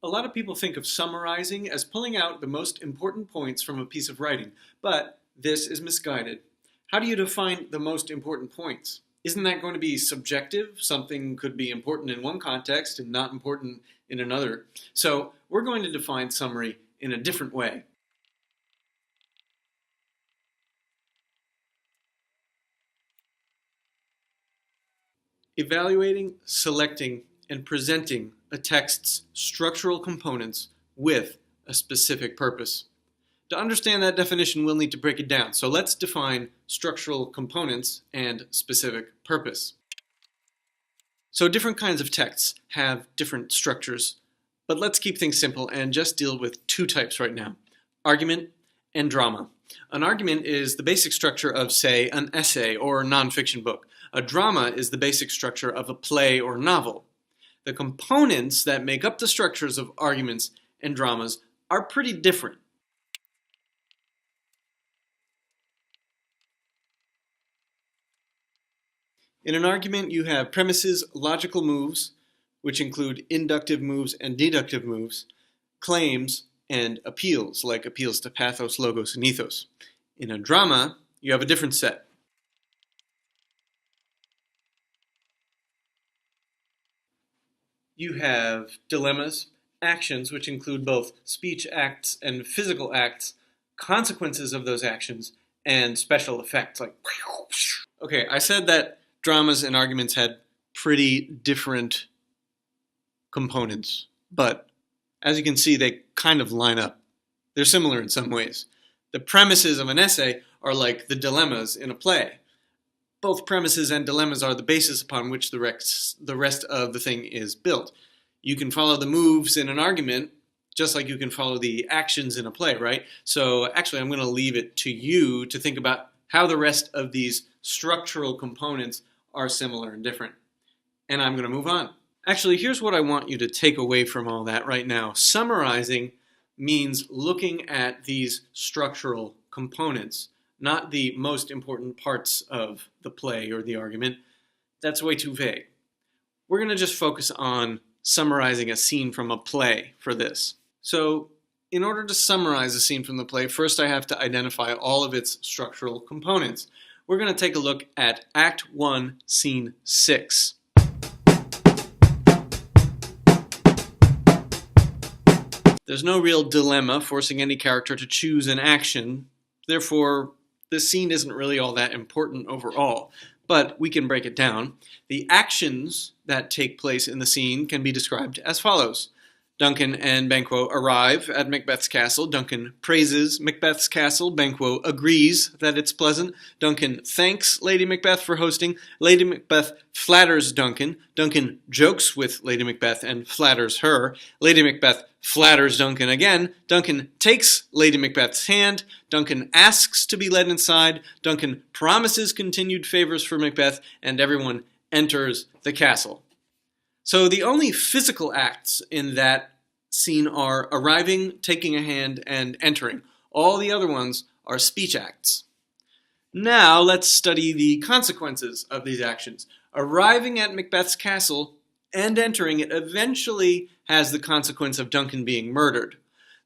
A lot of people think of summarizing as pulling out the most important points from a piece of writing, but this is misguided. How do you define the most important points? Isn't that going to be subjective? Something could be important in one context and not important in another. So we're going to define summary in a different way. Evaluating, selecting, and presenting a text's structural components with a specific purpose. To understand that definition, we'll need to break it down. So let's define structural components and specific purpose. So different kinds of texts have different structures, but let's keep things simple and just deal with two types right now: argument and drama. An argument is the basic structure of, say, an essay or a nonfiction book. A drama is the basic structure of a play or novel. The components that make up the structures of arguments and dramas are pretty different. In an argument, you have premises, logical moves, which include inductive moves and deductive moves, claims, and appeals, like appeals to pathos, logos, and ethos. In a drama, you have a different set. You have dilemmas, actions, which include both speech acts and physical acts, consequences of those actions, and special effects, like okay, I said that dramas and arguments had pretty different components, but as you can see, they kind of line up. They're similar in some ways. The premises of an essay are like the dilemmas in a play. Both premises and dilemmas are the basis upon which the rest of the thing is built. You can follow the moves in an argument just like you can follow the actions in a play, right? So actually, I'm going to leave it to you to think about how the rest of these structural components are similar and different. And I'm going to move on. Actually, here's what I want you to take away from all that right now. Summarizing means looking at these structural components, not the most important parts of the play or the argument. That's way too vague. We're going to just focus on summarizing a scene from a play for this. So, in order to summarize a scene from the play, first I have to identify all of its structural components. We're going to take a look at Act 1, Scene 6. There's no real dilemma forcing any character to choose an action. Therefore, the scene isn't really all that important overall, but we can break it down. The actions that take place in the scene can be described as follows. Duncan and Banquo arrive at Macbeth's castle. Duncan praises Macbeth's castle. Banquo agrees that it's pleasant. Duncan thanks Lady Macbeth for hosting. Lady Macbeth flatters Duncan. Duncan jokes with Lady Macbeth and flatters her. Lady Macbeth flatters Duncan again. Duncan takes Lady Macbeth's hand. Duncan asks to be led inside. Duncan promises continued favors for Macbeth, and everyone enters the castle. So the only physical acts in that scene are arriving, taking a hand, and entering. All the other ones are speech acts. Now let's study the consequences of these actions. Arriving at Macbeth's castle and entering it eventually has the consequence of Duncan being murdered.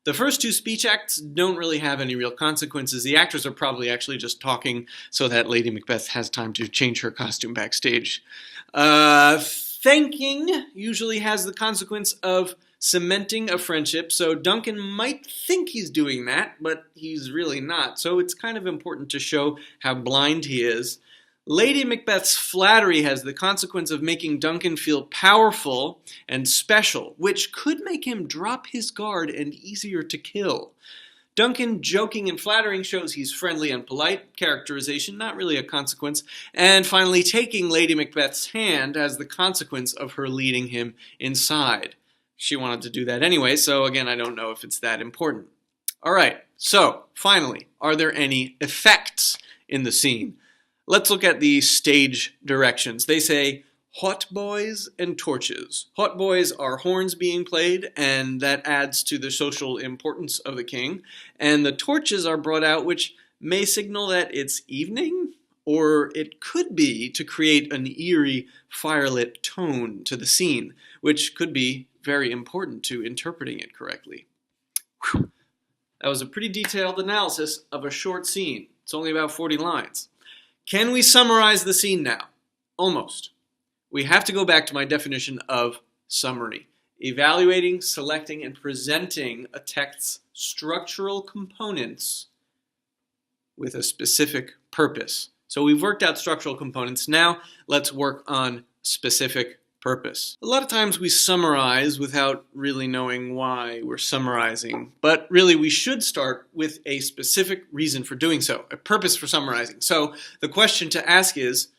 The first two speech acts don't really have any real consequences. The actors are probably actually just talking so that Lady Macbeth has time to change her costume backstage. Thanking usually has the consequence of cementing a friendship, so Duncan might think he's doing that, but he's really not. So it's kind of important to show how blind he is. Lady Macbeth's flattery has the consequence of making Duncan feel powerful and special, which could make him drop his guard and easier to kill. Duncan joking and flattering shows he's friendly and polite. Characterization, not really a consequence. And finally, taking Lady Macbeth's hand has the consequence of her leading him inside. She wanted to do that anyway, so again, I don't know if it's that important. All right, so finally, are there any effects in the scene? Let's look at the stage directions. They say, hot boys and torches. Hot boys are horns being played, and that adds to the social importance of the king. And the torches are brought out, which may signal that it's evening or it could be to create an eerie, firelit tone to the scene, which could be very important to interpreting it correctly. Whew. That was a pretty detailed analysis of a short scene. It's only about 40 lines. Can we summarize the scene now? Almost. We have to go back to my definition of summary. Evaluating, selecting, and presenting a text's structural components with a specific purpose. So we've worked out structural components. Now let's work on specific purpose. A lot of times we summarize without really knowing why we're summarizing, but really we should start with a specific reason for doing so, a purpose for summarizing. So the question to ask is,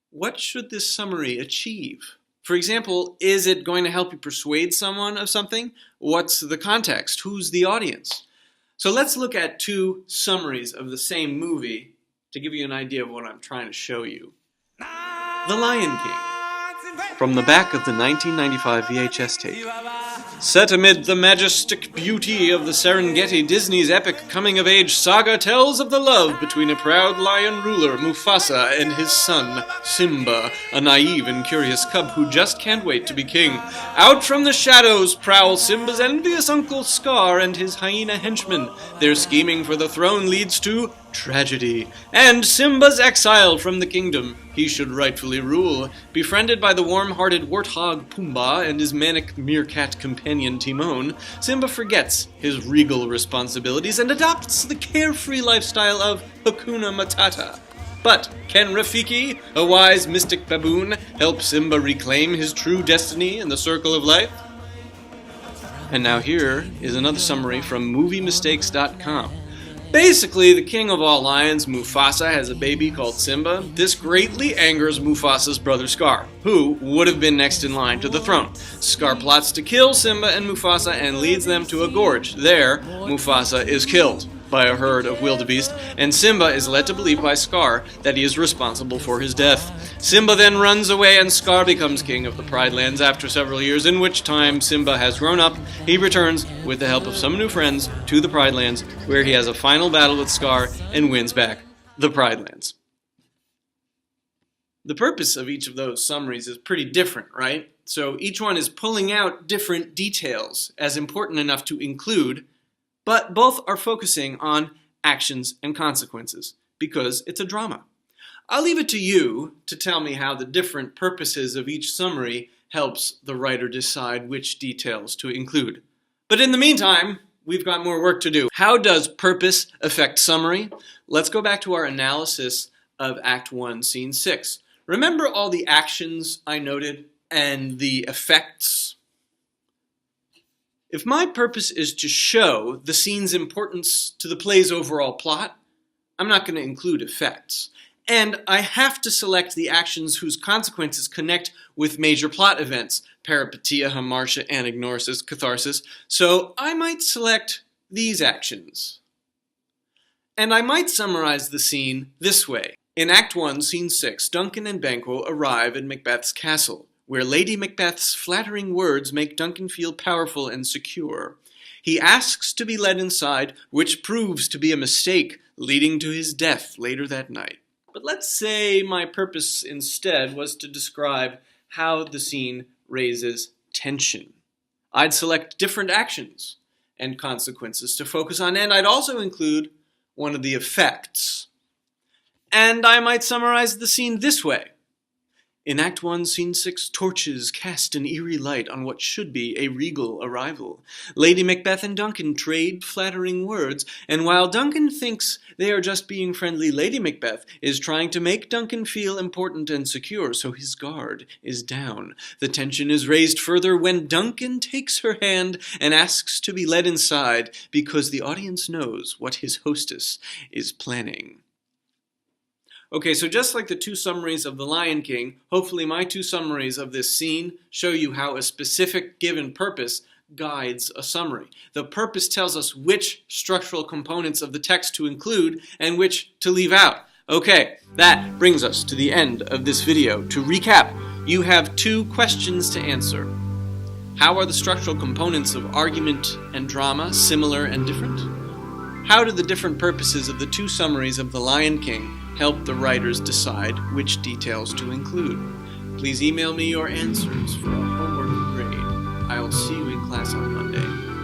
what should this summary achieve? For example, is it going to help you persuade someone of something? What's the context? Who's the audience? So let's look at two summaries of the same movie to give you an idea of what I'm trying to show you. The Lion King, from the back of the 1995 VHS tape. Set amid the majestic beauty of the Serengeti, Disney's epic coming-of-age saga tells of the love between a proud lion ruler, Mufasa, and his son, Simba, a naive and curious cub who just can't wait to be king. Out from the shadows prowl Simba's envious uncle Scar and his hyena henchmen. Their scheming for the throne leads to tragedy, and Simba's exile from the kingdom he should rightfully rule. Befriended by the warm-hearted warthog Pumbaa and his manic meerkat companion Timon, Simba forgets his regal responsibilities and adopts the carefree lifestyle of Hakuna Matata. But can Rafiki, a wise mystic baboon, help Simba reclaim his true destiny in the circle of life? And now here is another summary from MovieMistakes.com. Basically, the king of all lions, Mufasa, has a baby called Simba. This greatly angers Mufasa's brother Scar, who would have been next in line to the throne. Scar plots to kill Simba and Mufasa and leads them to a gorge. There, Mufasa is killed by a herd of wildebeest, and Simba is led to believe by Scar that he is responsible for his death. Simba then runs away and Scar becomes king of the Pride Lands after several years, in which time Simba has grown up. He returns, with the help of some new friends, to the Pride Lands, where he has a final battle with Scar and wins back the Pride Lands. The purpose of each of those summaries is pretty different, right? So each one is pulling out different details as important enough to include, but both are focusing on actions and consequences, because it's a drama. I'll leave it to you to tell me how the different purposes of each summary helps the writer decide which details to include. But in the meantime, we've got more work to do. How does purpose affect summary? Let's go back to our analysis of Act 1, Scene 6. Remember all the actions I noted and the effects? If my purpose is to show the scene's importance to the play's overall plot, I'm not going to include effects. And I have to select the actions whose consequences connect with major plot events, peripeteia, hamartia, anagnorisis, catharsis, so I might select these actions. And I might summarize the scene this way. In Act 1, Scene 6, Duncan and Banquo arrive at Macbeth's castle, where Lady Macbeth's flattering words make Duncan feel powerful and secure. He asks to be led inside, which proves to be a mistake, leading to his death later that night. But let's say my purpose instead was to describe how the scene raises tension. I'd select different actions and consequences to focus on, and I'd also include one of the effects. And I might summarize the scene this way. In Act 1, Scene 6, torches cast an eerie light on what should be a regal arrival. Lady Macbeth and Duncan trade flattering words, and while Duncan thinks they are just being friendly, Lady Macbeth is trying to make Duncan feel important and secure, so his guard is down. The tension is raised further when Duncan takes her hand and asks to be led inside, because the audience knows what his hostess is planning. Okay, so just like the two summaries of The Lion King, hopefully my two summaries of this scene show you how a specific given purpose guides a summary. The purpose tells us which structural components of the text to include and which to leave out. Okay, that brings us to the end of this video. To recap, you have two questions to answer. How are the structural components of argument and drama similar and different? How do the different purposes of the two summaries of The Lion King Help the writers decide which details to include. Please email me your answers for a homework grade. I will see you in class on Monday.